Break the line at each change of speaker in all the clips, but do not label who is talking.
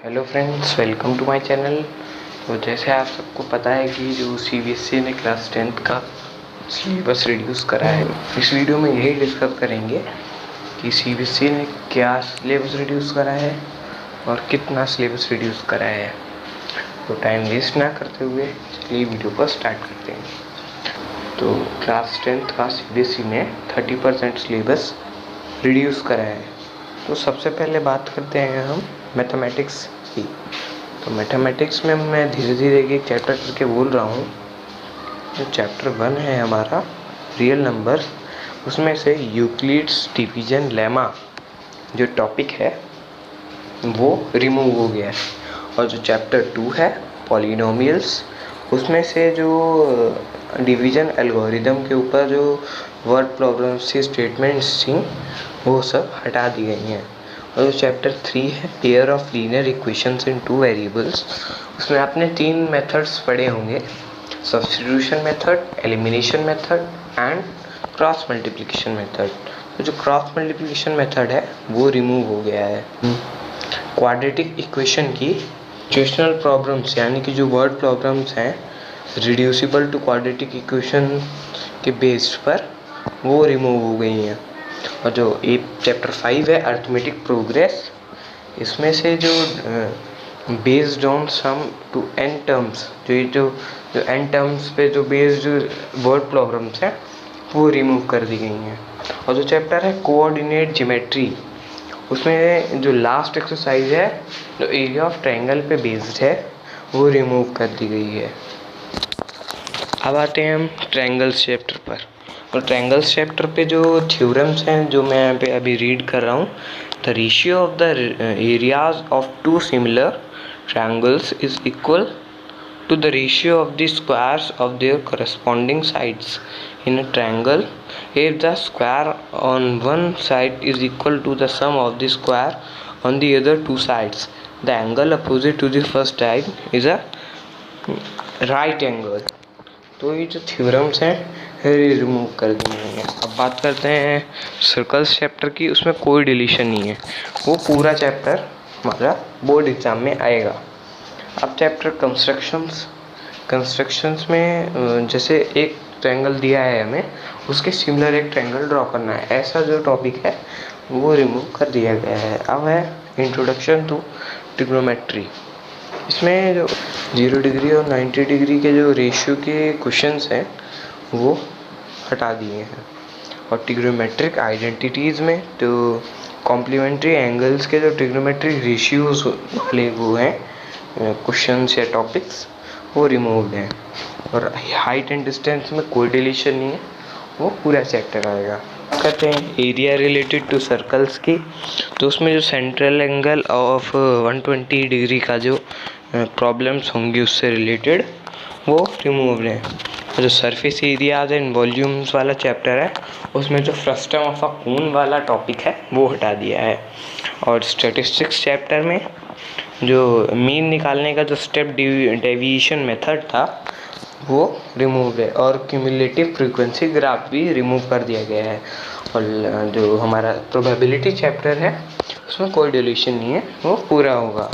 Hello friends, welcome to my channel. तो जैसे आप सबको पता है कि जो सीबीएसई ने क्लास 10th का सिलेबस रिड्यूस करा है, इस वीडियो में यही डिस्कस करेंगे कि सीबीएसई ने क्या सिलेबस रिड्यूस करा है और कितना सिलेबस रिड्यूस करा है। तो टाइम वेस्ट ना करते हुए चलिए वीडियो को स्टार्ट करते हैं। तो क्लास 10th का सीबीएसई ने 30% सिलेबस रिड्यूस करा है। तो सबसे पहले बात करते हैं हम मैथमेटिक्स की। तो मैथमेटिक्स में मैं धीरे धीरे एक चैप्टर करके बोल रहा हूँ। जो चैप्टर 1 है हमारा रियल नंबर, उसमें से यूक्लिड्स डिवीजन लेमा जो टॉपिक है वो रिमूव हो गया है। और जो चैप्टर 2 है पॉलिनोमियल्स, उसमें से जो डिवीजन एल्गोरिदम के ऊपर जो वर्ड प्रॉब्लम्स थी, स्टेटमेंट्स थी, वो सब हटा दी गई हैं। और जो चैप्टर 3 है pair of linear equations in 2 variables, उसमें आपने 3 मेथड्स पढ़े होंगे, substitution method, elimination method and cross multiplication method. तो जो क्रॉस मल्टीप्लिकेशन मेथड है वो रिमूव हो गया है। क्वाड्रेटिक इक्वेशन की सिचुएशनल प्रॉब्लम्स यानी कि जो वर्ड प्रॉब्लम्स हैं रिड्यूसिबल टू क्वाड्रेटिक इक्वेशन के बेस पर, वो रिमूव हो गई हैं। और जो चैप्टर 5 है अर्थमेटिक प्रोग्रेस, इसमें से जो based on sum to n terms, जो एन टर्म्स पे जो बेस्ड वर्ड प्रॉब्लम्स हैं वो रिमूव कर दी गई हैं। और जो चैप्टर है कोऑर्डिनेट ज्योमेट्री, उसमें जो लास्ट एक्सरसाइज है जो एरिया ऑफ ट्रायंगल पे बेस्ड है वो रिमूव कर दी गई है। अब आते हैं हम ट्रायंगल्स चैप्टर पर। और ट्रायंगल्स चैप्टर पे जो थ्योरम्स हैं जो मैं यहाँ पे अभी रीड कर रहा हूँ, the ratio of the areas of two similar triangles is equal to the ratio of the squares of their corresponding sides in a triangle if the square on one side is equal to the sum of the square on the other two sides. The angle opposite to the first side is a right angle. तो ये जो theorems हैं ये remove कर दी गई हैं। अब बात करते हैं सर्कल्स चैप्टर की। उसमें कोई डिलीशन नहीं है, वो पूरा चैप्टर हमारा बोर्ड एग्जाम में आएगा। अब चैप्टर कंस्ट्रक्शंस में जैसे एक ट्रायंगल दिया है हमें, उसके सिमिलर एक ट्रायंगल ड्रॉ करना है, ऐसा जो टॉपिक है वो रिमूव कर दिया गया है। अब है इंट्रोडक्शन टू ट्रिग्नोमेट्री। इसमें जो 0 डिग्री और 90 डिग्री के जो रेशियो के क्वेश्चंस हैं वो हटा दिए हैं। और ट्रिग्नोमेट्रिक आइडेंटिटीज़ में तो कॉम्प्लीमेंट्री एंगल्स के जो ट्रिग्नोमेट्रिक रेशियोज वाले वो हैं क्वेश्चंस या टॉपिक्स, वो रिमूव्ड हैं। और हाइट एंड डिस्टेंस में कोई डिलीशन नहीं है, वो पूरा चैप्टर आएगा। कहते हैं एरिया रिलेटेड टू सर्कल्स की, तो उसमें जो सेंट्रल एंगल ऑफ 120 डिग्री का जो प्रॉब्लम्स होंगी उससे रिलेटेड वो रिमूव्ड हैं। और जो सरफेस एरियाज एंड वॉल्यूम्स वाला चैप्टर है, उसमें जो फ्रस्टम ऑफ अ कोन वाला टॉपिक है वो हटा दिया है। और स्टैटिस्टिक्स चैप्टर में जो मीन निकालने का जो स्टेप डेविएशन मेथड था वो रिमूव है। और क्यूमुलेटिव फ्रीक्वेंसी ग्राफ भी रिमूव कर दिया गया है। और जो हमारा प्रोबेबिलिटी चैप्टर है उसमें कोई डिलीशन नहीं है, वो पूरा होगा।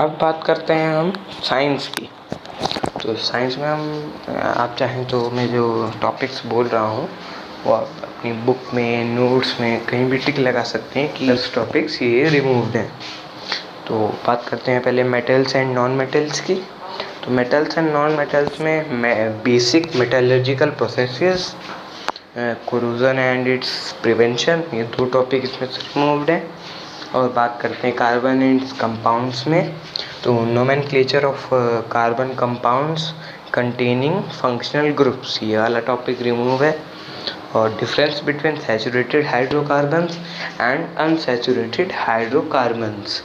अब बात करते हैं हम साइंस की। तो साइंस में हम आप चाहें तो मैं जो टॉपिक्स बोल रहा हूँ वो आप अपनी बुक में, नोट्स में कहीं भी टिक लगा सकते हैं कि इस टॉपिक्स ये रिमूव्ड हैं। तो बात करते हैं पहले मेटल्स एंड नॉन मेटल्स की। तो मेटल्स एंड नॉन मेटल्स में basic metallurgical processes, corrosion and it's prevention, ये 2 टॉपिक इसमें से रिमूव्ड हैं। और बात करते हैं कार्बन एंड कंपाउंड्स में, तो nomenclature of carbon compounds containing functional groups, ये वाला टॉपिक रिमूव है। और difference between saturated hydrocarbons and unsaturated hydrocarbons,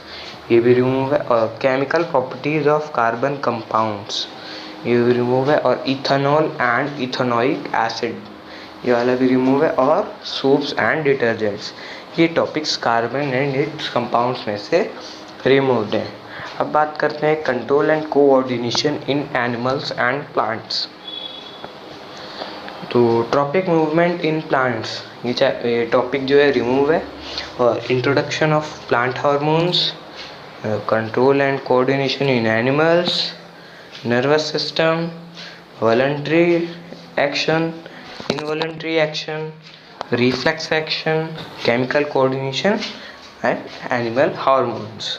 ये भी रिमूव है। और chemical properties of carbon compounds, ये भी रिमूव है। और इथेनॉल एंड इथेनोइक एसिड, ये वाला भी रिमूव है। और सोप्स एंड डिटर्जेंट्स, ये topics carbon and it's compounds में से रिमूव्ड हैं। अब बात करते हैं control and coordination in animals and plants. तो ट्रॉपिक मूवमेंट इन प्लांट्स, ये टॉपिक जो है रिमूव है। और introduction of plant hormones, control and coordination in animals, nervous system, voluntary action, involuntary action, reflex action, chemical coordination and animal hormones.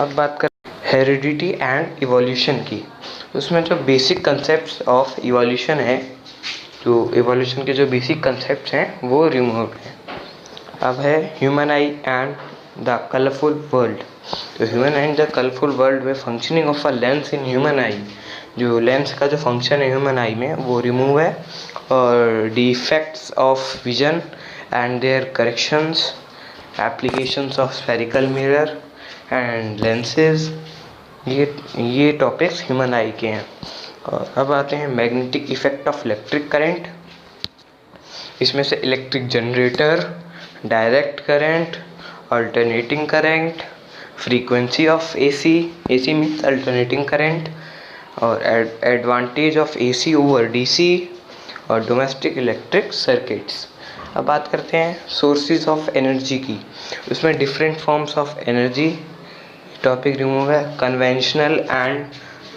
अब बात कर heredity and evolution की। उसमें जो बेसिक कंसेप्ट्स ऑफ इवोल्यूशन है, जो इवोल्यूशन के जो बेसिक कंसेप्ट्स हैं वो रिमूव्ड हैं। अब है human eye and the colourful world. तो human eye and the colourful world में functioning of a lens in human eye, जो लेंस का जो फंक्शन है ह्यूमन आई में वो रिमूव है, और defects of vision and their corrections, applications of spherical mirror and lenses, ये टॉपिक्स ह्यूमन आई के हैं। और अब आते हैं magnetic effect of electric current. इसमें से electric generator, direct current, alternating current, frequency of AC, AC means alternating current, और advantage of AC over DC, और डोमेस्टिक इलेक्ट्रिक सर्किट्स। अब बात करते हैं सोर्सेज ऑफ एनर्जी की। उसमें different forms of energy topic remove है, conventional and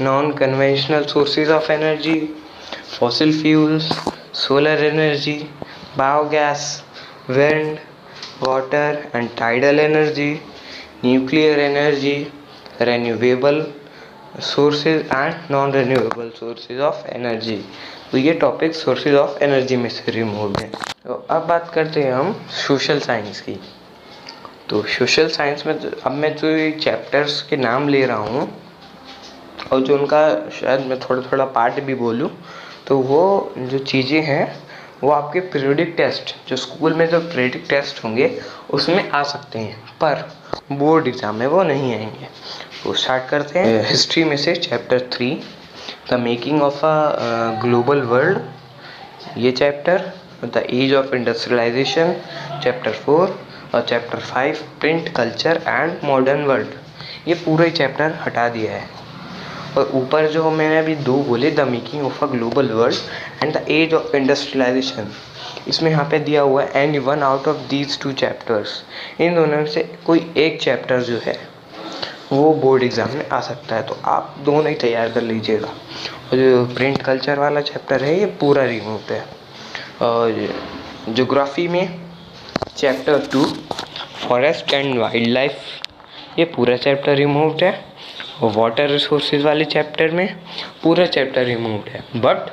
non conventional sources of energy, fossil fuels, solar energy, biogas, wind, water and tidal energy, nuclear energy, renewable sources and non renewable sources of energy. तो ये topic sources of energy में से remove है। तो अब बात करते हैं हम सोशल साइंस की। तो सोशल साइंस में अब मैं जो ये चैप्टर्स के नाम ले रहा हूँ और जो उनका शायद मैं थोड़ा थोड़ा पार्ट भी बोलूँ, तो वो जो चीज़ें हैं वो आपके पीरियोडिक टेस्ट, जो स्कूल में जो पीरियोडिक टेस्ट होंगे उसमें आ सकते हैं, पर बोर्ड एग्ज़ाम में वो नहीं आएंगे। तो स्टार्ट करते हैं हिस्ट्री में से chapter 3, the making of a global world, ये chapter, the age of industrialisation chapter 4, और chapter 5 print culture and modern world, ये पूरा ही चैप्टर हटा दिया है। और ऊपर जो मैंने अभी 2 बोले, the making of a global world and the age of industrialisation, इसमें यहाँ पे दिया हुआ है any one out of these 2 chapters, इन दोनों में से कोई एक चैप्टर जो है वो बोर्ड एग्ज़ाम में आ सकता है, तो आप दोनों ही तैयार कर लीजिएगा। और जो प्रिंट कल्चर वाला चैप्टर है ये पूरा रिमूव है। और ज्योग्राफी में chapter 2 forest and wild life, ये पूरा चैप्टर रिमूव्ड है। और वाटर रिसोर्सेज वाले चैप्टर में पूरा चैप्टर रिमूव्ड है, बट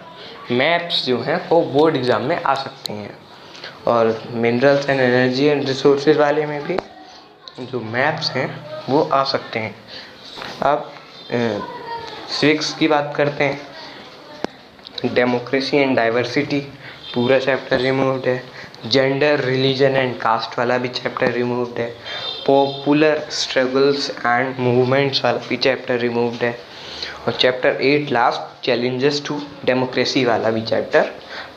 मैप्स जो हैं वो बोर्ड एग्ज़ाम में आ सकते हैं। और minerals and energy and resources वाले में भी जो मैप्स हैं वो आ सकते हैं। अब सिविक्स की बात करते हैं, डेमोक्रेसी एंड डाइवर्सिटी पूरा चैप्टर रिमूव्ड है। जेंडर, रिलीजन एंड कास्ट वाला भी चैप्टर रिमूव्ड है। पॉपुलर स्ट्रगल्स एंड मूवमेंट्स वाला भी चैप्टर रिमूव्ड है। और chapter 8 last, challenges to democracy वाला भी चैप्टर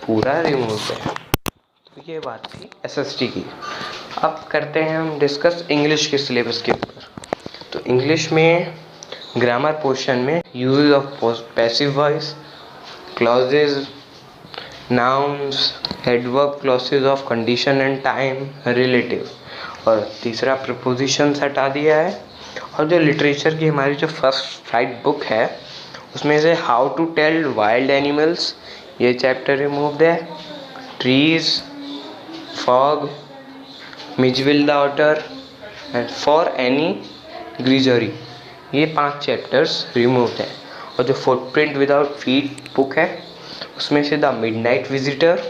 पूरा रिमूव्ड है। तो ये बात थी एसएसटी की। अब करते हैं हम डिस्कस इंग्लिश के सिलेबस के ऊपर। तो इंग्लिश में ग्रामर पोर्शन में use of passive voice, clauses, nouns, adverb clauses of condition and time, relative, और तीसरा प्रीपोजिशंस हटा दिया है। और जो लिटरेचर की हमारी जो फर्स्ट राइट बुक है उसमें से how to tell wild animals, ये चैप्टर रिमूव्ड है। Trees, fog, Mijbil the otter and for Anne Gregory, ये 5 चैप्टर्स रिमूव्ड है। और जो फुटप्रिंट विदाउट फीट बुक है उसमें से the midnight visitor,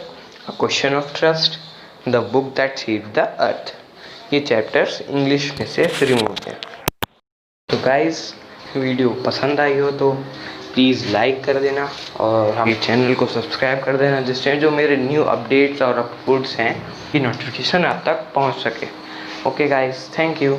a question of trust, the book that saved the earth, ये चैप्टर्स इंग्लिश में से रिमूव्ड है। तो गाइस, वीडियो पसंद आई हो तो प्लीज़ लाइक कर देना और हमारे चैनल को सब्सक्राइब कर देना, जिससे जो मेरे न्यू अपडेट्स और अपलोड्स हैं की नोटिफिकेशन आप तक पहुंच सके। Okay guys, thank you.